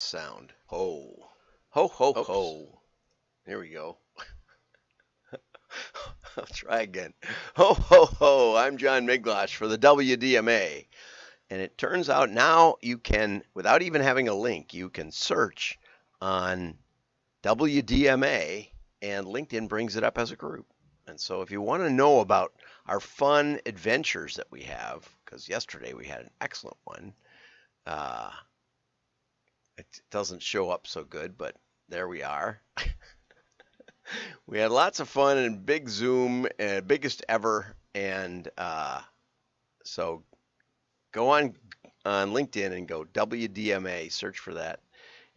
sound. Ho. Ho, ho, ho. Here we go. I'll try again. Ho, ho, ho. I'm John Miglosh for the WDMA. And it turns out now you can, without even having a link, you can search on WDMA and LinkedIn brings it up as a group. And so if you want to know about our fun adventures that we have, because yesterday we had an excellent one, it doesn't show up so good, but there we are. We had lots of fun and big Zoom, biggest ever. And so go on LinkedIn and go WDMA, search for that.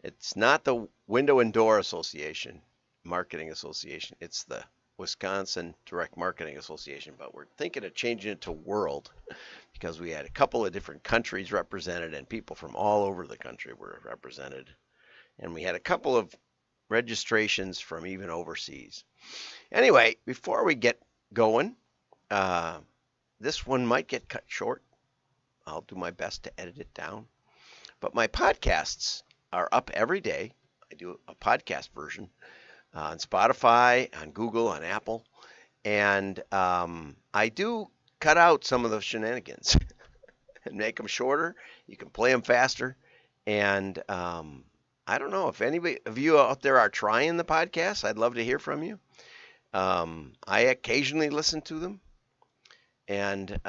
It's not the Window and Door Association, Marketing Association. It's the Wisconsin Direct Marketing Association, but we're thinking of changing it to World because we had a couple of different countries represented and people from all over the country were represented. And we had a couple of registrations from even overseas. Anyway, before we get going, this one might get cut short. I'll do my best to edit it down. But my podcasts are up every day. I do a podcast version on Spotify, on Google, on Apple. And I do cut out some of the shenanigans and make them shorter. You can play them faster. And I don't know if anybody of you out there are trying the podcast. I'd love to hear from you. I occasionally listen to them. And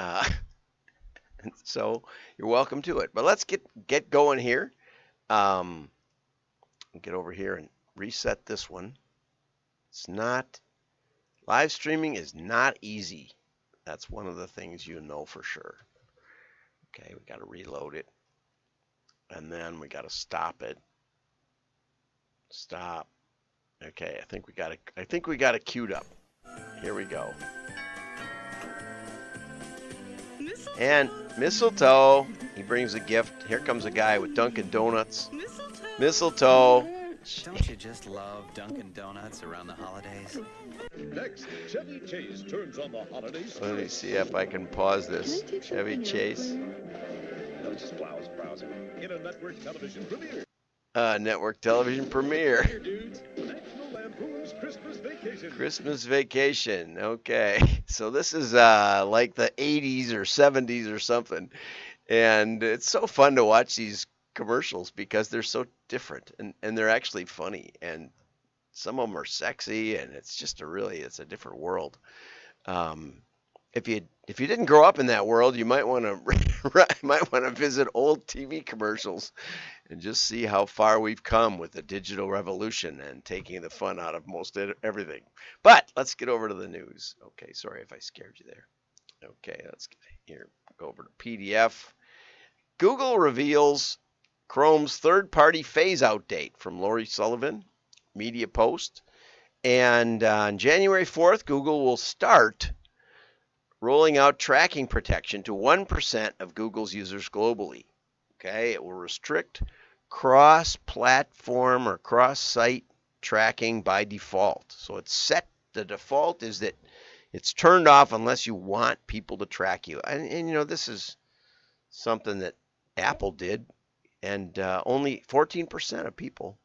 so you're welcome to it. But let's get going here. Get over here and reset this one. It's not, live streaming is not easy. That's one of the things you know for sure. Okay, we got to reload it. And then we got to stop it. Stop. Okay, I think we got it queued up. Here we go. And mistletoe, he brings a gift. Here comes a guy with Dunkin' Donuts. Mistletoe. Don't you just love Dunkin' Donuts around the holidays? Next, Chevy Chase turns on the holidays. Let me see if I can pause this. Chevy Chase. No, just browsing. In a network television premiere. Network television premiere. Here, dudes. National Lampoon's Christmas Vacation. Christmas Vacation. Okay. So this is like the 80s or 70s or something. And it's so fun to watch these commercials because they're so different and they're actually funny. And some of them are sexy and it's just it's a different world. If you didn't grow up in that world, you might want to visit old TV commercials and just see how far we've come with the digital revolution and taking the fun out of most everything. But let's get over to the news. Okay, sorry if I scared you there. Okay, let's go over to PDF. Google reveals Chrome's third-party phase-out date from Lori Sullivan, Media Post. And on January 4th, Google will start rolling out tracking protection to 1% of Google's users globally. Okay, it will restrict cross-platform or cross-site tracking by default. So it's set, the default is that it's turned off unless you want people to track you. And you know, this is something that Apple did, and only 14% of people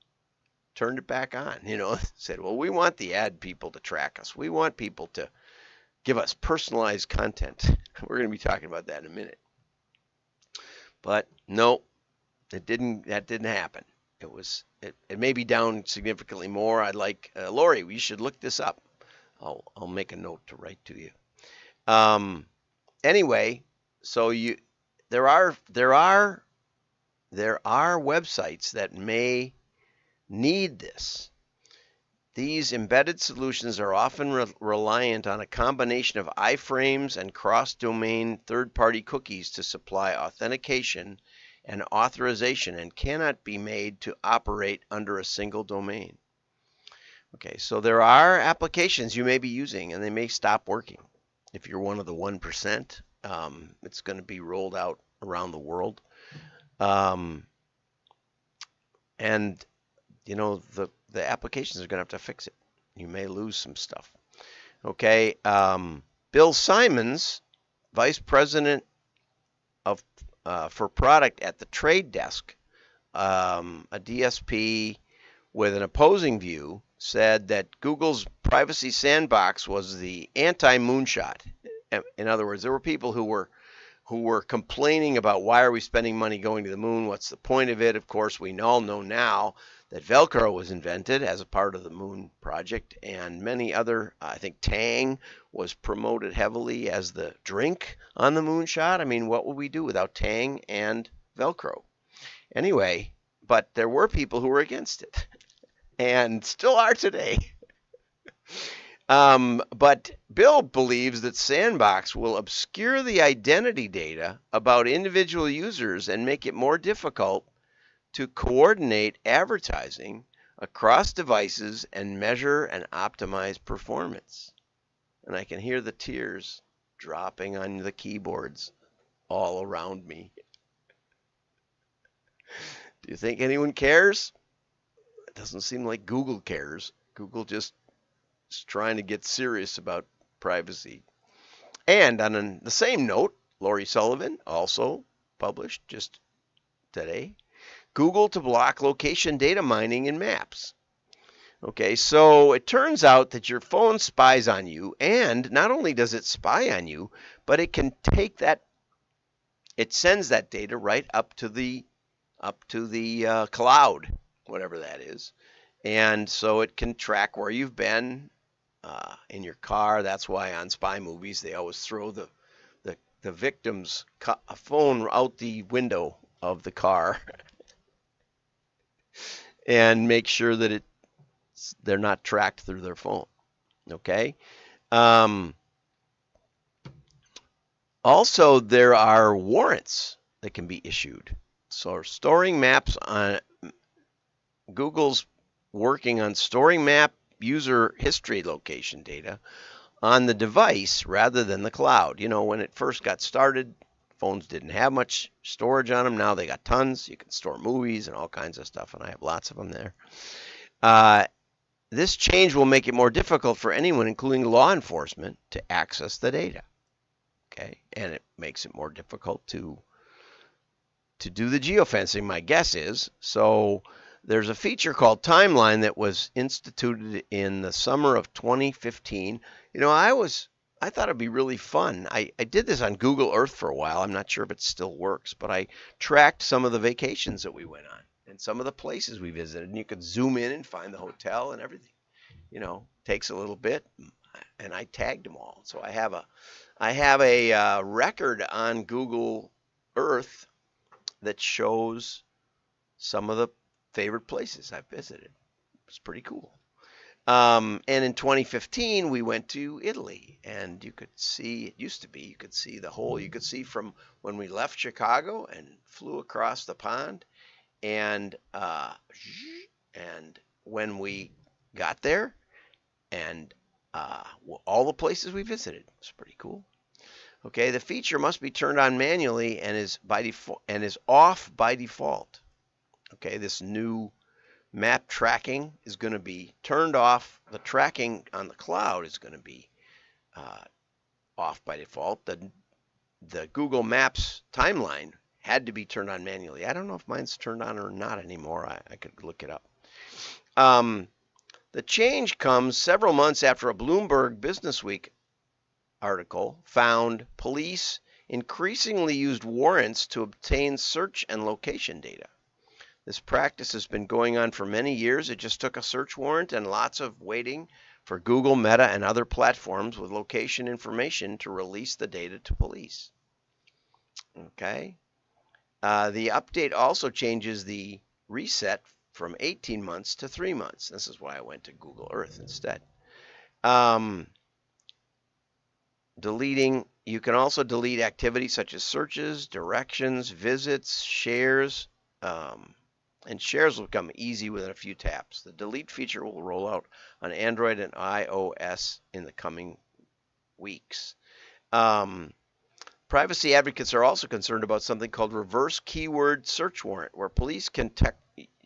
turned it back on. You know, said, well, we want the ad people to track us. We want people to give us personalized content. We're going to be talking about that in a minute. But no, that didn't happen. It may be down significantly more. I'd like Lori, we should look this up. I'll make a note to write to you. Anyway, so there are websites that may need this. These embedded solutions are often reliant on a combination of iframes and cross-domain third-party cookies to supply authentication and authorization and cannot be made to operate under a single domain. Okay, so there are applications you may be using and they may stop working. If you're one of the 1%, it's going to be rolled out around the world. And you know, the applications are going to have to fix it. You may lose some stuff. Okay. Bill Simons, Vice President for Product at the Trade Desk a DSP with an opposing view said that Google's privacy sandbox was the anti-moonshot. In other words, there were people who were complaining about why are we spending money going to the moon? What's the point of it? Of course, we all know now that Velcro was invented as a part of the moon project, and many other, I think Tang was promoted heavily as the drink on the moonshot. I mean, what would we do without Tang and Velcro? Anyway, but there were people who were against it, and still are today. But Bill believes that Sandbox will obscure the identity data about individual users and make it more difficult to coordinate advertising across devices and measure and optimize performance. And I can hear the tears dropping on the keyboards all around me. Do you think anyone cares? It doesn't seem like Google cares. Google just is trying to get serious about privacy. And on the same note, Lori Sullivan also published just today, Google to block location data mining in maps. Okay, so it turns out that your phone spies on you, and not only does it spy on you, but it can take that, it sends that data right up to the cloud, whatever that is, and so it can track where you've been in your car. That's why on spy movies they always throw the victim's phone out the window of the car and make sure that they're not tracked through their phone. Okay. Also, there are warrants that can be issued. So storing maps on Google's working on storing map user history location data on the device rather than the cloud. You know, when it first got started, phones didn't have much storage on them. Now they got tons. You can store movies and all kinds of stuff, and I have lots of them there. This change will make it more difficult for anyone, including law enforcement, to access the data. Okay, and it makes it more difficult to do the geofencing, my guess is. So there's a feature called Timeline that was instituted in the summer of 2015. You know, I thought it'd be really fun. I did this on Google Earth for a while. I'm not sure if it still works, but I tracked some of the vacations that we went on and some of the places we visited, and you could zoom in and find the hotel and everything. You know, takes a little bit, and I tagged them all. So I have a record on Google Earth that shows some of the favorite places I've visited. It's pretty cool. And in 2015, we went to Italy, and you could see, it used to be, you could see the whole, you could see from when we left Chicago and flew across the pond, and when we got there, and all the places we visited. It's pretty cool. Okay, the feature must be turned on manually and is off by default. Okay, this new map tracking is going to be turned off. The tracking on the cloud is going to be off by default. The Google Maps timeline had to be turned on manually. I don't know if mine's turned on or not anymore. I could look it up. The change comes several months after a Bloomberg Businessweek article found police increasingly used warrants to obtain search and location data. This practice has been going on for many years. It just took a search warrant and lots of waiting for Google, Meta, and other platforms with location information to release the data to police. Okay. The update also changes the reset from 18 months to 3 months. This is why I went to Google Earth instead. You can also delete activities such as searches, directions, visits, shares, and shares will become easy within a few taps. The delete feature will roll out on Android and iOS in the coming weeks. Privacy advocates are also concerned about something called reverse keyword search warrant, where police can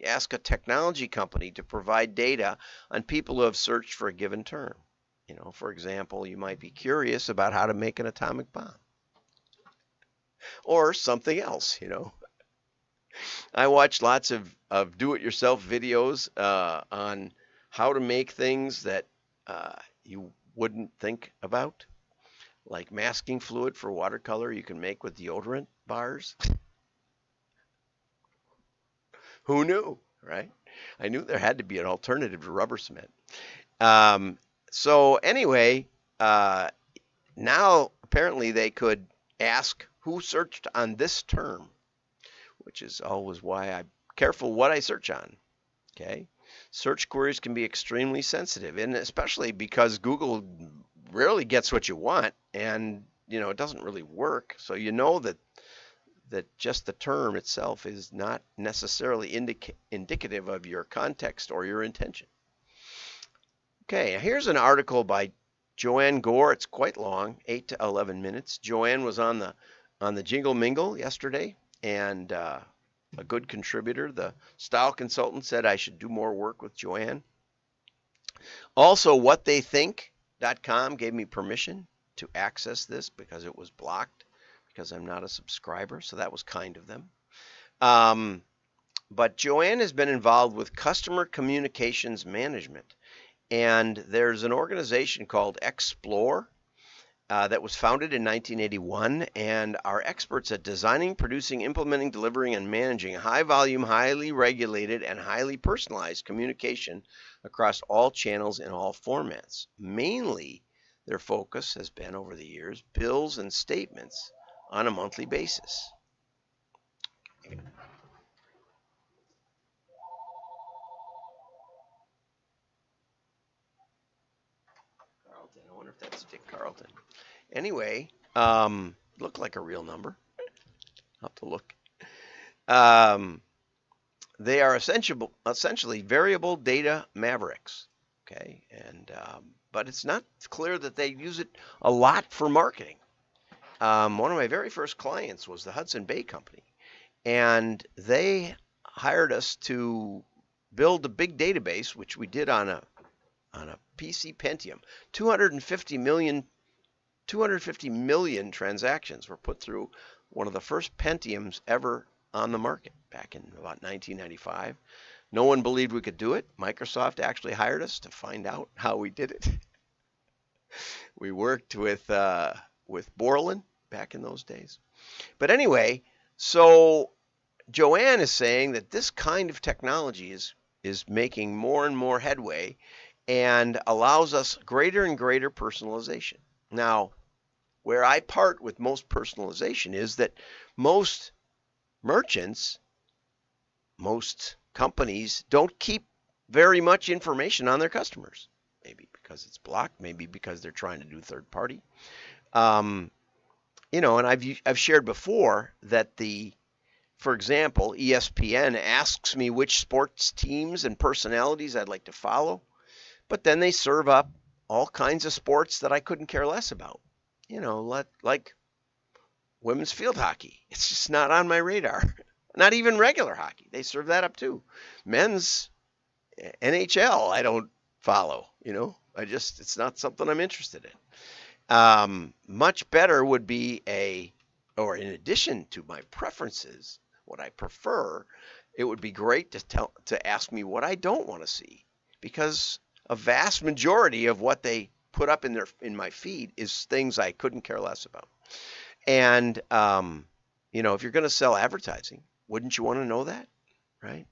ask a technology company to provide data on people who have searched for a given term. You know, for example, you might be curious about how to make an atomic bomb or something else, you know. I watch lots of do-it-yourself videos on how to make things that you wouldn't think about, like masking fluid for watercolor you can make with deodorant bars. Who knew, right? I knew there had to be an alternative to rubber cement. Um, so anyway, uh, now apparently they could ask who searched on this term, which is always why I'm careful what I search on. Okay. Search queries can be extremely sensitive, and especially because Google rarely gets what you want, and it doesn't really work. So you know that just the term itself is not necessarily indicative of your context or your intention. Okay, here's an article by Joanne Gore. It's quite long, 8 to 11 minutes. Joanne was on the Jingle Mingle yesterday, and a good contributor. The style consultant said I should do more work with Joanne. Also, whattheythink.com gave me permission to access this because it was blocked because I'm not a subscriber, so that was kind of them. But Joanne has been involved with customer communications management, and there's an organization called Explore that was founded in 1981 and are experts at designing, producing, implementing, delivering, and managing high volume, highly regulated, and highly personalized communication across all channels in all formats. Mainly, their focus has been over the years bills and statements on a monthly basis. Carlton, I wonder if that's Dick Carlton. Anyway, looked like a real number. I'll have to look. They are essentially variable data mavericks. Okay, and but it's not clear that they use it a lot for marketing. One of my very first clients was the Hudson Bay Company, and they hired us to build a big database, which we did on a PC Pentium. 250 million transactions were put through one of the first Pentiums ever on the market back in about 1995. No one believed we could do it. Microsoft actually hired us to find out how we did it. We worked with Borland back in those days. But anyway, so Joanne is saying that this kind of technology is making more and more headway and allows us greater and greater personalization. Now, where I part with most personalization is that most merchants, most companies don't keep very much information on their customers. Maybe because it's blocked, maybe because they're trying to do third party. And I've shared before that for example, ESPN asks me which sports teams and personalities I'd like to follow, but then they serve up all kinds of sports that I couldn't care less about. Like women's field hockey. It's just not on my radar. Not even regular hockey. They serve that up too. Men's NHL, I don't follow. It's not something I'm interested in. Much better would be or in addition to my preferences, what I prefer, it would be great to ask me what I don't want to see, because a vast majority of what they put up in my feed is things I couldn't care less about. And if you're going to sell advertising, wouldn't you want to know that, right?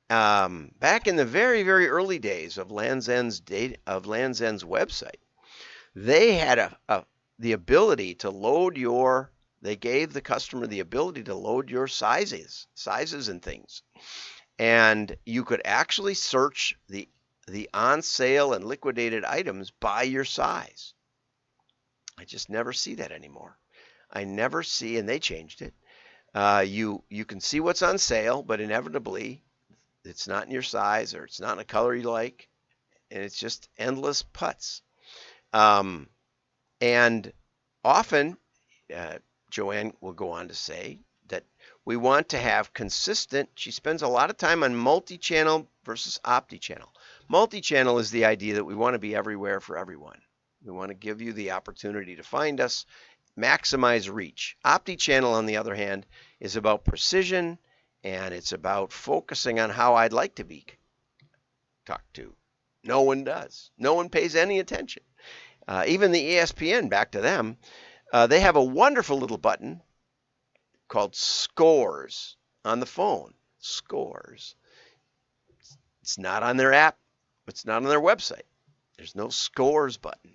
Back in the very, very early days of Land's End's website, they had the ability to load they gave the customer the ability to load your sizes and things. And you could actually search the on sale and liquidated items by your size. I just never see that anymore. I never see, and they changed it. You can see what's on sale, but inevitably it's not in your size or it's not in a color you like, and it's just endless putts. And often, Joanne will go on to say that we want to have consistent. She spends a lot of time on multi-channel versus omni-channel. Multi-channel is the idea that we want to be everywhere for everyone. We want to give you the opportunity to find us, maximize reach. Omni-channel, on the other hand, is about precision and it's about focusing on how I'd like to be talked to. No one does. No one pays any attention. Even the ESPN, back to them, they have a wonderful little button called Scores on the phone. Scores. It's not on their app. It's not on their website. There's no Scores button.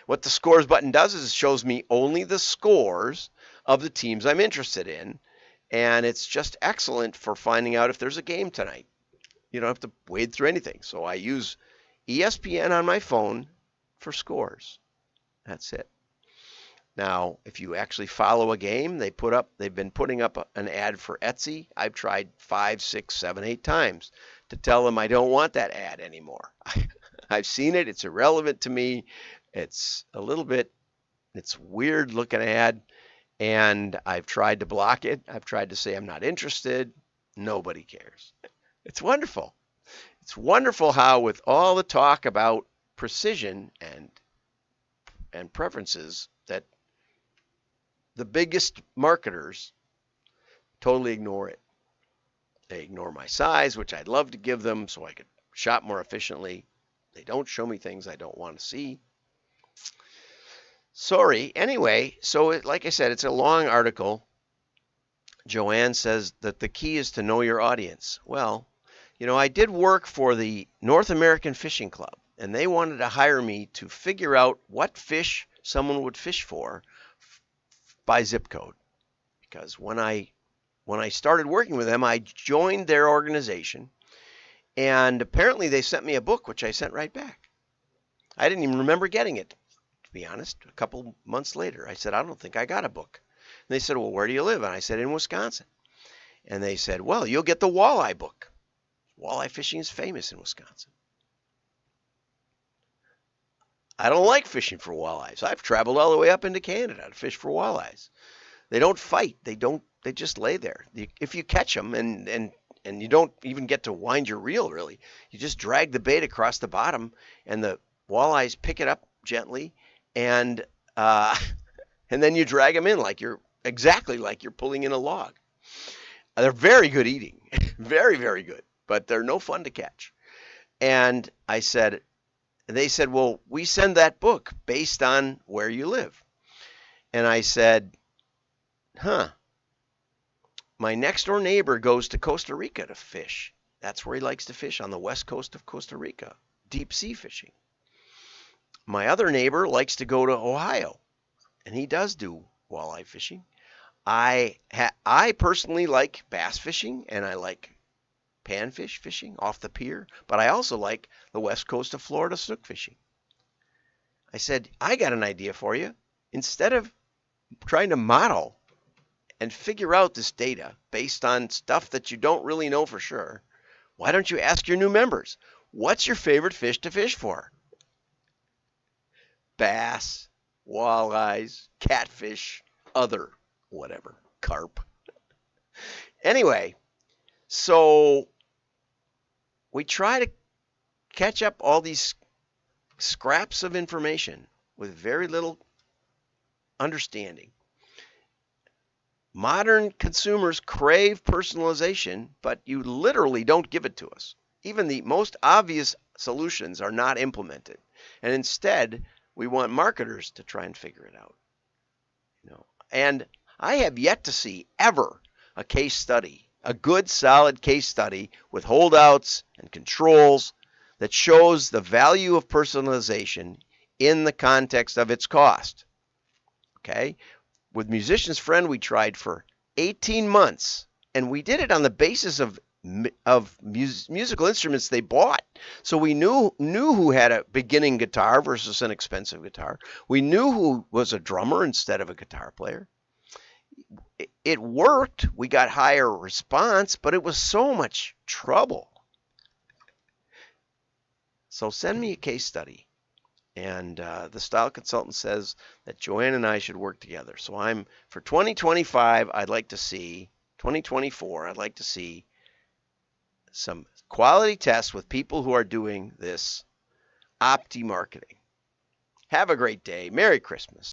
What the Scores button does is it shows me only the scores of the teams I'm interested in, and it's just excellent for finding out if there's a game tonight. You don't have to wade through anything. So I use ESPN on my phone for scores. That's it. Now, if you actually follow a game, they've been putting up an ad for Etsy. I've tried 5, 6, 7, 8 times to tell them I don't want that ad anymore. I've seen it. It's irrelevant to me. It's weird looking ad, and I've tried to block it. I've tried to say I'm not interested. Nobody cares. It's wonderful. It's wonderful how with all the talk about precision and preferences that the biggest marketers totally ignore it. They ignore my size, which I'd love to give them so I could shop more efficiently. They don't show me things I don't want to see. Sorry. Anyway, so like I said, it's a long article. Joanne says that the key is to know your audience. Well, I did work for the North American Fishing Club, and they wanted to hire me to figure out what fish someone would fish for by zip code. Because when I started working with them, I joined their organization, and apparently they sent me a book, which I sent right back. I didn't even remember getting it, to be honest. A couple months later, I said, I don't think I got a book. And they said, well, where do you live? And I said, in Wisconsin. And they said, well, you'll get the walleye book. Walleye fishing is famous in Wisconsin. I don't like fishing for walleyes. I've traveled all the way up into Canada to fish for walleyes. They don't fight. They just lay there. If you catch them and you don't even get to wind your reel, really, you just drag the bait across the bottom and the walleyes pick it up gently and then you drag them in exactly like you're pulling in a log. They're very good eating, very, very good, but they're no fun to catch. And they said, well, we send that book based on where you live. And I said, my next door neighbor goes to Costa Rica to fish. That's where he likes to fish, on the west coast of Costa Rica, deep sea fishing. My other neighbor likes to go to Ohio, and he does do walleye fishing. I personally like bass fishing, and I like panfish fishing off the pier, but I also like the west coast of Florida snook fishing. I said, I got an idea for you. Instead of trying to model and figure out this data based on stuff that you don't really know for sure, why don't you ask your new members, what's your favorite fish to fish for? Bass, walleyes, catfish, other whatever, carp. Anyway, so we try to catch up all these scraps of information with very little understanding. Modern consumers crave personalization, but you literally don't give it to us. Even the most obvious solutions are not implemented. And instead, we want marketers to try and figure it out. And I have yet to see ever a case study, a good solid case study with holdouts and controls that shows the value of personalization in the context of its cost. Okay? With Musician's Friend, we tried for 18 months, and we did it on the basis of musical instruments they bought. So we knew who had a beginning guitar versus an expensive guitar. We knew who was a drummer instead of a guitar player. It worked. We got higher response, but it was so much trouble. So send me a case study. And the style consultant says that Joanne and I should work together. So for 2025, 2024, I'd like to see some quality tests with people who are doing this opti marketing. Have a great day. Merry Christmas.